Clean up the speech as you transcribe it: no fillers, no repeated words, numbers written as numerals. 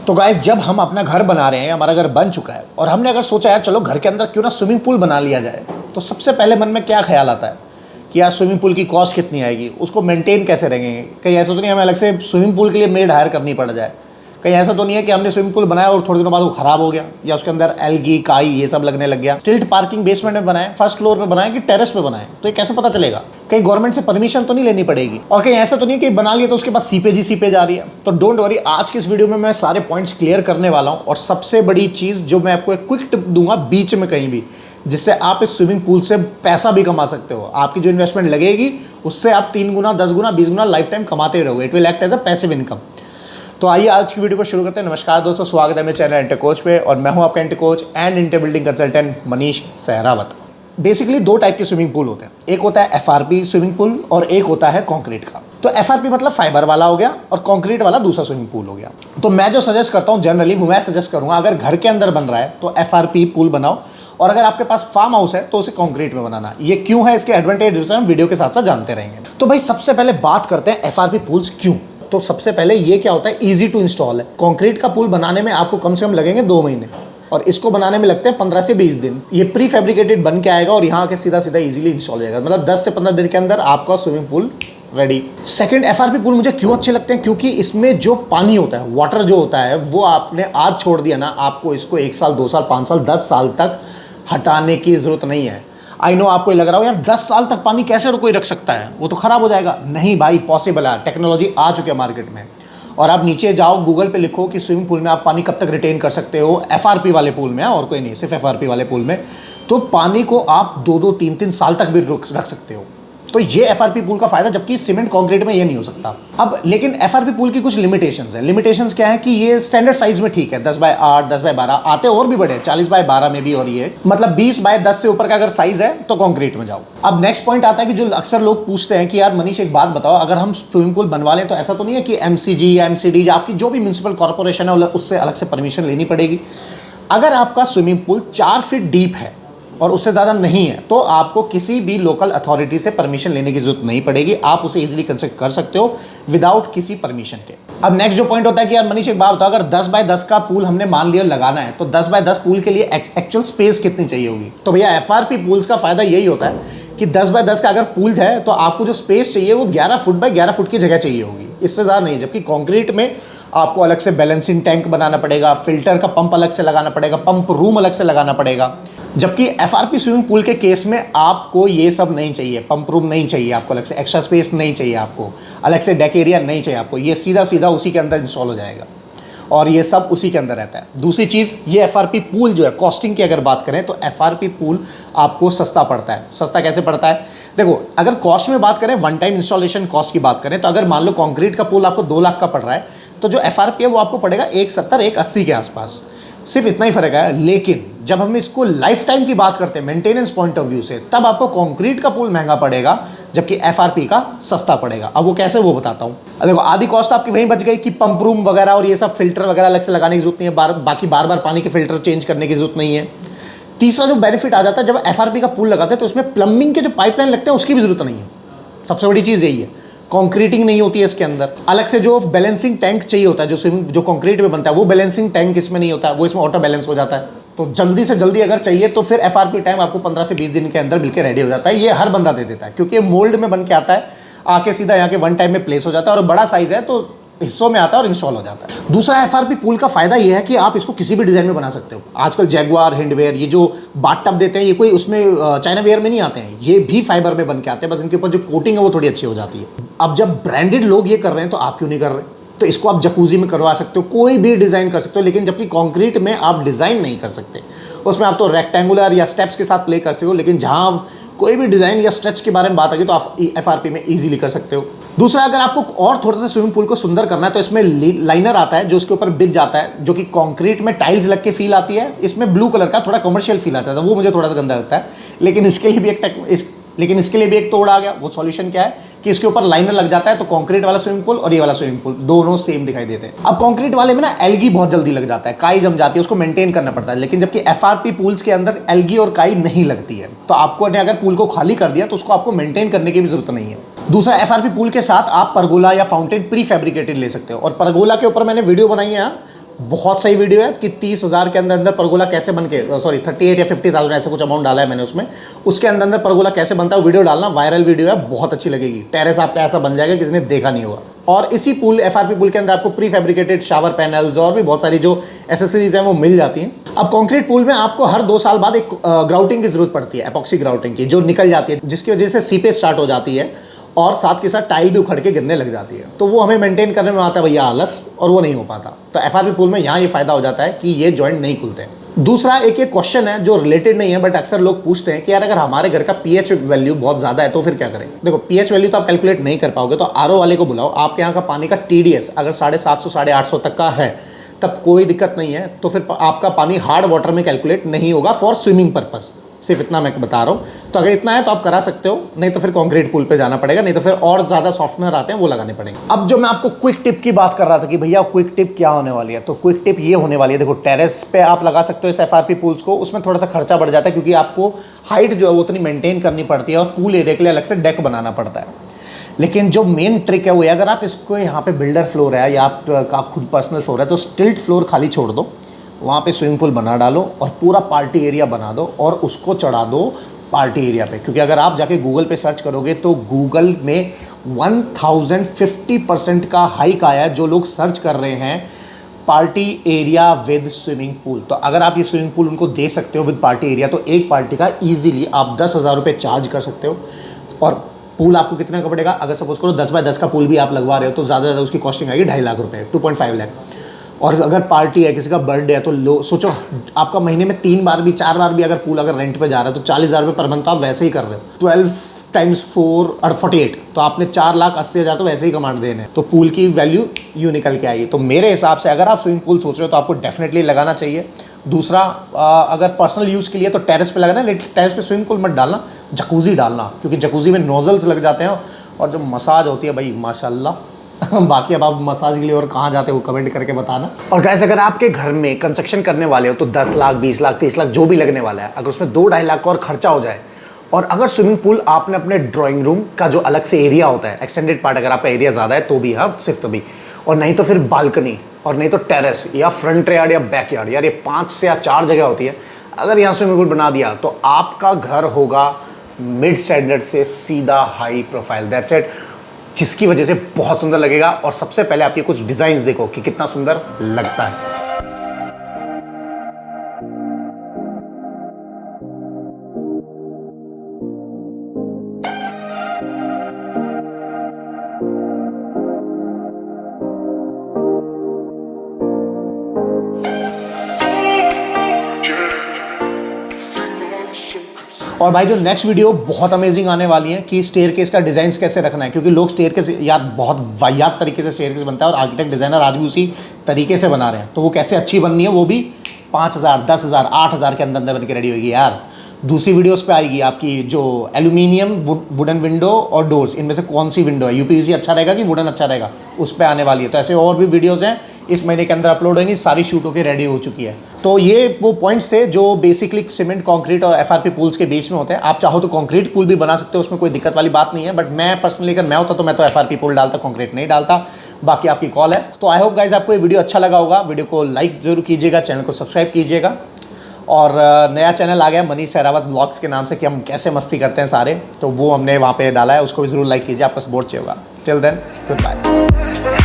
तो गाइस, जब हम अपना घर बना रहे हैं, हमारा घर बन चुका है और हमने अगर सोचा यार चलो घर के अंदर क्यों ना स्विमिंग पूल बना लिया जाए, तो सबसे पहले मन में क्या ख्याल आता है कि यार स्विमिंग पूल की कॉस्ट कितनी आएगी, उसको मेंटेन कैसे रहेंगे। कहीं ऐसा तो नहीं हमें अलग से स्विमिंग पूल के लिए मेड हायर करनी पड़ जाए। कहीं ऐसा तो नहीं है कि हमने स्विमिंग पूल बनाया और थोड़े दिनों बाद वो खराब हो गया या उसके अंदर एल्गी काई ये सब लगने लग गया। स्टिल्ट पार्किंग बेसमेंट में बनाए, फर्स्ट फ्लोर पे बनाए कि टेरेस पे बनाए, तो ये कैसे पता चलेगा। कहीं गवर्नमेंट से परमिशन तो नहीं लेनी पड़ेगी। और कहीं ऐसा तो नहीं कि बना लिया तो उसके बाद सीपेज ही सीपेज आ रही है। तो डोंट वरी, आज की इस वीडियो में मैं सारे पॉइंट्स क्लियर करने वाला हूँ। और सबसे बड़ी चीज़ जो मैं आपको एक क्विक टिप दूंगा बीच में कहीं भी, जिससे आप इस स्विमिंग पूल से पैसा भी कमा सकते हो। आपकी जो इन्वेस्टमेंट लगेगी उससे आप 3 गुना 10 गुना 20 गुना लाइफ टाइम कमाते रहोगे। It will act as a passive income. तो आइए आज की वीडियो को शुरू करते हैं। नमस्कार दोस्तों, स्वागत है मेरे चैनल एंटर कोच पे और मैं हूं आपका enter coach and inter building consultant Manish Sehrawat. Basically 2 type के स्विमिंग पूल होते हैं, एक होता है एफआरपी स्विमिंग पूल और एक होता है कंक्रीट का। तो एफआरपी मतलब फाइबर वाला हो गया और कंक्रीट वाला दूसरा स्विमिंग पूल हो गया। तो मैं जो सजेस्ट करता हूं जनरली वो मैं सजेस्ट करूंगा, अगर घर के अंदर बन रहा है तो एफआरपी पूल बनाओ, और अगर आपके पास फार्म हाउस है तो उसे कंक्रीट में बनाना। ये क्यों है, इसके एडवांटेज हम वीडियो के साथ साथ जानते रहेंगे। तो भाई सबसे पहले बात करते हैं एफआरपी पूल्स क्यों। तो सबसे पहले ये क्या होता है, इजी टू इंस्टॉल है। कंक्रीट का पुल बनाने में आपको कम से कम लगेंगे 2 महीने और इसको बनाने में लगते हैं 15 से 20 दिन। ये प्री फैब्रिकेटेड बन के आएगा और यहाँ आके सीधा सीधा इजीली इंस्टॉल हो जाएगा। मतलब 10 से 15 दिन के अंदर आपका swimming pool ready. Second, FRP pool मुझे क्यों अच्छे लगते हैं, क्योंकि इसमें जो पानी होता है, वाटर जो होता है, वो आपने आज छोड़ दिया ना, आपको इसको 1 साल 2 साल 5 साल 10 साल तक हटाने की जरूरत नहीं है। आई नो आपको लग रहा हो यार 10 साल तक पानी कैसे कोई रख सकता है, वो तो खराब हो जाएगा। नहीं भाई, पॉसिबल है, टेक्नोलॉजी आ चुकी है मार्केट में। और आप नीचे जाओ गूगल पे लिखो कि स्विमिंग पूल में आप पानी कब तक रिटेन कर सकते हो, एफआरपी वाले पूल में, और कोई नहीं, सिर्फ एफआरपी वाले पूल में, तो पानी को आप 2-2 3-3 साल तक भी रख सकते हो। तो ये एफआरपी पूल का फायदा, जबकि सीमेंट कंक्रीट में ये नहीं हो सकता। अब लेकिन एफआरपी पूल की कुछ लिमिटेशंस है। लिमिटेशंस क्या है कि ये स्टैंडर्ड साइज में ठीक है, 10x8 10x12 आते और भी बड़े 40x12 में भी, और ये मतलब 20x10 से ऊपर का अगर साइज है तो कंक्रीट में जाओ। अब नेक्स्ट पॉइंट आता है कि जो अक्सर लोग पूछते हैं कि यार मनीष एक बात बताओ, अगर हम स्विमिंग पूल बनवा लें तो ऐसा तो नहीं है कि एमसीजी या एमसीडी या आपकी जो भी म्यूनिसिपल कॉर्पोरेशन है उससे अलग से परमिशन लेनी पड़ेगी। अगर आपका स्विमिंग पूल 4 फीट डीप है और उससे ज़्यादा नहीं है तो आपको किसी भी लोकल अथॉरिटी से परमिशन लेने की जरूरत नहीं पड़ेगी। आप उसे इजीली कंस्ट्रक्ट कर सकते हो विदाउट किसी परमिशन के। अब नेक्स्ट जो पॉइंट होता है कि यार मनीष एक बात बताओ, अगर 10x10 का पूल हमने मान लिया लगाना है तो 10x10 पूल के लिए एक्चुअल स्पेस कितनी चाहिए होगी। तो भैया एफआरपी पूल्स का फायदा यही होता है कि 10x10 का अगर पूल है तो आपको जो स्पेस चाहिए वो 11 फुट बाय 11 फुट की जगह चाहिए होगी, इससे ज़्यादा नहीं। जबकि कंक्रीट में आपको अलग से बैलेंसिंग टैंक बनाना पड़ेगा, फिल्टर का पंप अलग से लगाना पड़ेगा, पंप रूम अलग से लगाना पड़ेगा। जबकि एफआरपी स्विमिंग पूल के केस में आपको ये सब नहीं चाहिए, पंप रूम नहीं चाहिए आपको, अलग से एक्स्ट्रा स्पेस नहीं चाहिए आपको, अलग से डेक एरिया नहीं चाहिए आपको, ये सीधा सीधा उसी के अंदर इंस्टॉल हो जाएगा और ये सब उसी के अंदर रहता है। दूसरी चीज़, ये एफआरपी पूल जो है, कॉस्टिंग की अगर बात करें तो एफआरपी पूल आपको सस्ता पड़ता है। सस्ता कैसे पड़ता है, देखो अगर कॉस्ट में बात करें, वन टाइम इंस्टॉलेशन कॉस्ट की बात करें, तो अगर मान लो कंक्रीट का पूल आपको 2 लाख का पड़ रहा है तो जो एफआरपी है वो आपको पड़ेगा 170 180 के आसपास, सिर्फ इतना ही फर्क है। लेकिन जब हम इसको लाइफ टाइम की बात करते हैं मेंटेनेंस पॉइंट ऑफ व्यू से, तब आपको कंक्रीट का पूल महंगा पड़ेगा जबकि एफआरपी का सस्ता पड़ेगा। अब वो कैसे, वो बताता हूँ। देखो आधी कॉस्ट आपकी वहीं बच गई कि पंप रूम वगैरह और ये सब फिल्टर वगैरह अलग से लगाने की जरूरत नहीं है, बाकी बार बार पानी के फिल्टर चेंज करने की जरूरत नहीं है। तीसरा जो बेनिफिट आ जाता है, जब एफआरपी का पूल लगाते हैं तो इसमें प्लम्बिंग के जो पाइपलाइन लगते हैं उसकी भी जरूरत नहीं है। सबसे बड़ी चीज़ यही है, कंक्रीटिंग नहीं होती है इसके अंदर। अलग से जो बैलेंसिंग टैंक चाहिए होता है जो कंक्रीट में बनता है, वो बैलेंसिंग टैंक इसमें नहीं होता है, वो इसमें ऑटो बैलेंस हो जाता है। तो जल्दी से जल्दी अगर चाहिए तो फिर एफआरपी टाइम आपको 15 से 20 दिन के अंदर मिलकर रेडी हो जाता है। ये हर बंदा दे देता है क्योंकि ये मोल्ड में बन के आता है, आके सीधा यहाँ के वन टाइम में प्लेस हो जाता है और बड़ा साइज है तो हिस्सों में आता है और इंस्टॉल हो जाता है। दूसरा एफआरपी पूल का फायदा ये है कि आप इसको किसी भी डिजाइन में बना सकते हो। आजकल जैगुआर, हिंडवेयर, ये जो बाथ टब देते हैं, ये कोई उसमें चाइना वेयर में नहीं आते हैं, ये भी फाइबर में बन के आते हैं, बस इनके ऊपर जो कोटिंग है वो थोड़ी अच्छी हो जाती है। अब जब ब्रांडेड लोग ये कर रहे हैं तो आप क्यों नहीं कर रहे। तो इसको आप जकूजी में करवा सकते हो, कोई भी डिज़ाइन कर सकते हो, लेकिन जबकि कंक्रीट में आप डिज़ाइन नहीं कर सकते। उसमें आप तो रेक्टेंगुलर या स्टेप्स के साथ प्ले कर सकते हो, लेकिन जहाँ कोई भी डिज़ाइन या स्ट्रेच के बारे में बात आ गई तो आप एफआरपी में इजीली कर सकते हो। दूसरा, अगर आपको और थोड़ा सा स्विमिंग पूल को सुंदर करना है तो इसमें लाइनर आता है जो उसके ऊपर बिछ जाता है, जो कि कंक्रीट में टाइल्स लग के फील आती है। इसमें ब्लू कलर का थोड़ा कमर्शियल फील आता है, वो मुझे थोड़ा सा गंदा लगता है। लेकिन इसके लिए भी एक तोड़ आ गया। वो सॉल्यूशन क्या है कि इसके ऊपर लाइनर लग जाता है तो कंक्रीट वाला स्विमिंग पूल और ये वाला स्विमिंग पूल दोनों सेम दिखाई देते हैं। अब कंक्रीट वाले में ना एल्गी बहुत जल्दी लग जाता है, काई जम जाती है, उसको मेंटेन करना पड़ता है। लेकिन जबकि एफआरपी पूल्स के अंदर एल्गी और काई नहीं लगती है, तो आपको अगर पूल को खाली कर दिया तो उसको आपको मेंटेन करने की भी जरूरत नहीं है। दूसरा, एफआरपी पूल के साथ आप परगोला या फाउंटेन प्री फैब्रिकेटेड ले सकते हो। और परगोला के ऊपर मैंने वीडियो बनाई है, बहुत सही वीडियो है कि 30,000 के अंदर अंदर परगोला कैसे बन के, सॉरी 38 या 50,000 ऐसे कुछ अमाउंट डाला है मैंने उसमें, उसके अंदर अंदर परगोला कैसे बनता है वीडियो डालना, वायरल वीडियो है, बहुत अच्छी लगेगी। टेरेस आपका ऐसा बन जाएगा किसी ने देखा नहीं होगा। और इसी पूल एफआरपी पूल के अंदर आपको प्री फैब्रिकेटेड शावर पैनल्स और भी बहुत सारी जो एसेसरीज हैं वो मिल जाती हैं। अब कंक्रीट पूल में आपको हर 2 साल बाद एक ग्राउटिंग की जरूरत पड़ती है, एपॉक्सी ग्राउटिंग की, जो निकल जाती है, जिसकी वजह से सीपेज स्टार्ट हो जाती है और साथ के साथ टाइल भी उखड़ के गिरने लग जाती है। तो वो हमें मेंटेन करने में आता है भैया आलस, और वो नहीं हो पाता। तो एफआरपी पूल में यहाँ ये फायदा हो जाता है कि ये जॉइंट नहीं खुलते हैं। दूसरा एक क्वेश्चन है जो रिलेटेड नहीं है, बट अक्सर लोग पूछते हैं कि यार अगर हमारे घर का पीएच वैल्यू बहुत ज़्यादा है तो फिर क्या करें। देखो, पीएच वैल्यू तो आप कैलकुलेट नहीं कर पाओगे, तो आरओ वाले को बुलाओ। आपके यहाँ का पानी का टीडीएस अगर 750 850 तक का है तब कोई दिक्कत नहीं है, तो फिर आपका पानी हार्ड वाटर में कैलकुलेट नहीं होगा फॉर स्विमिंग पर्पस। सिर्फ इतना मैं बता रहा हूँ। तो अगर इतना है तो आप करा सकते हो, नहीं तो फिर कंक्रीट पूल पे जाना पड़ेगा, नहीं तो फिर और ज़्यादा सॉफ्टवेयर आते हैं वो लगाने पड़ेंगे। अब जो मैं आपको क्विक टिप की बात कर रहा था कि भैया क्विक टिप क्या होने वाली है, तो क्विक टिप ये होने वाली है, देखो टेरेस पे आप लगा सकते हो इस एफआरपी पूल्स को। उसमें थोड़ा सा खर्चा बढ़ जाता है क्योंकि आपको हाइट जो है वो उतनी मेंटेन करनी पड़ती है और पूल एरिया के लिए अलग से डेक बनाना पड़ता है। लेकिन जो मेन ट्रिक है वो है, अगर आप इसको यहाँ पे बिल्डर फ्लोर है या आप खुद पर्सनल फ्लोर है तो स्टिल्ट फ्लोर खाली छोड़ दो, वहाँ पे स्विमिंग पूल बना डालो और पूरा पार्टी एरिया बना दो और उसको चढ़ा दो पार्टी एरिया पे। क्योंकि अगर आप जाके गूगल पे सर्च करोगे तो गूगल में 1050% का हाइक आया है जो लोग सर्च कर रहे हैं party area with swimming pool. तो अगर आप ये स्विमिंग पूल उनको दे सकते हो विद पार्टी एरिया, तो एक पार्टी का ईजिली आप 10,000 रुपये चार्ज कर सकते हो। और पूल आपको कितने का पड़ेगा, अगर सपोज करो 10 बाय 10 का पूल भी आप लगवा रहे हो तो ज़्यादा से ज़्यादा उसकी कॉस्टिंग आएगी 2.5 लाख रुपये, 2.5 लाख। और अगर पार्टी है, किसी का बर्थडे है, तो लो सोचो आपका महीने में 3 बार भी 4 बार भी अगर पूल अगर रेंट पे जा रहा है तो 40,000 रुपये पर मंथ आप वैसे ही कर रहे हो। 12 × 4 और 48, तो आपने 4,80,000 तो वैसे ही कमा देने हैं। तो पूल की वैल्यू यूँ निकल के आएगी। तो मेरे हिसाब से अगर आप स्विमिंग पूल सोच रहे हो तो आपको डेफिनेटली लगाना चाहिए। दूसरा, अगर पर्सनल यूज़ के लिए तो टेरेस पे लगाना, लेकिन टेरेस पे स्विमिंग पूल मत डालना, जकूज़ी डालना, क्योंकि जकूज़ी में नोजल्स लग जाते हैं और जो मसाज होती है भाई माशाल्लाह। बाकी अब आप मसाज के लिए और कहाँ जाते हो कमेंट करके बताना। और गाइस, अगर आपके घर में कंस्ट्रक्शन करने वाले हो तो 10 लाख 20 लाख 30 लाख जो भी लगने वाला है, अगर उसमें 2-2.5 लाख का और खर्चा हो जाए, और अगर स्विमिंग पूल आपने अपने ड्राइंग रूम का जो अलग से एरिया होता है, एक्सटेंडेड पार्ट, अगर आपका एरिया ज़्यादा है तो भी, हाँ सिर्फ तो भी, और नहीं तो फिर बालकनी, और नहीं तो टेरेस या फ्रंट यार्ड या बैक यार्ड, यार ये 5 से या 4 जगह होती है। अगर यहाँ स्विमिंग पूल बना दिया तो आपका घर होगा मिड स्टैंडर्ड से सीधा हाई प्रोफाइल, दैट्स इट, जिसकी वजह से बहुत सुंदर लगेगा। और सबसे पहले आप ये कुछ डिज़ाइंस देखो कि कितना सुंदर लगता है। और भाई जो नेक्स्ट वीडियो बहुत अमेजिंग आने वाली है कि स्टेयरकेस का डिज़ाइन कैसे रखना है, क्योंकि लोग स्टेयरकेस यार बहुत वाहियात तरीके से स्टेयरकेस बनता है और आर्किटेक्ट डिज़ाइनर आज भी उसी तरीके से बना रहे हैं। तो वो कैसे अच्छी बननी है, वो भी 5,000 10,000 8,000 के अंदर अंदर बन के रेडी होगी यार। दूसरी वीडियोस पे आएगी आपकी जो एल्यूमिनियम वुडन विंडो और डोर्स, इनमें से कौन सी विंडो है, यूपीवीसी अच्छा रहेगा कि वुडन अच्छा रहेगा, उस पर आने वाली है। तो ऐसे और भी वीडियोस हैं इस महीने के अंदर अपलोड होंगी, सारी शूट होकर रेडी हो चुकी है। तो ये वो पॉइंट्स थे जो बेसिकली सीमेंट कंक्रीट और एफआरपी पूल्स के बीच में होते हैं। आप चाहो तो कंक्रीट पूल भी बना सकते हो, उसमें कोई दिक्कत वाली बात नहीं है, बट मैं पर्सनली अगर मैं होता तो मैं तो एफआरपी पूल डालता, कंक्रीट नहीं डालता। बाकी आपकी कॉल है। तो आई होप गाइज आपको ये वीडियो अच्छा लगा होगा। वीडियो को लाइक जरूर कीजिएगा, चैनल को सब्सक्राइब कीजिएगा। और नया चैनल आ गया मनीष सहरावत व्लॉग्स के नाम से, कि हम कैसे मस्ती करते हैं सारे, तो वो हमने वहाँ पे डाला है, उसको भी ज़रूर लाइक कीजिए, आपका सपोर्ट चाहिए होगा। Till then good bye.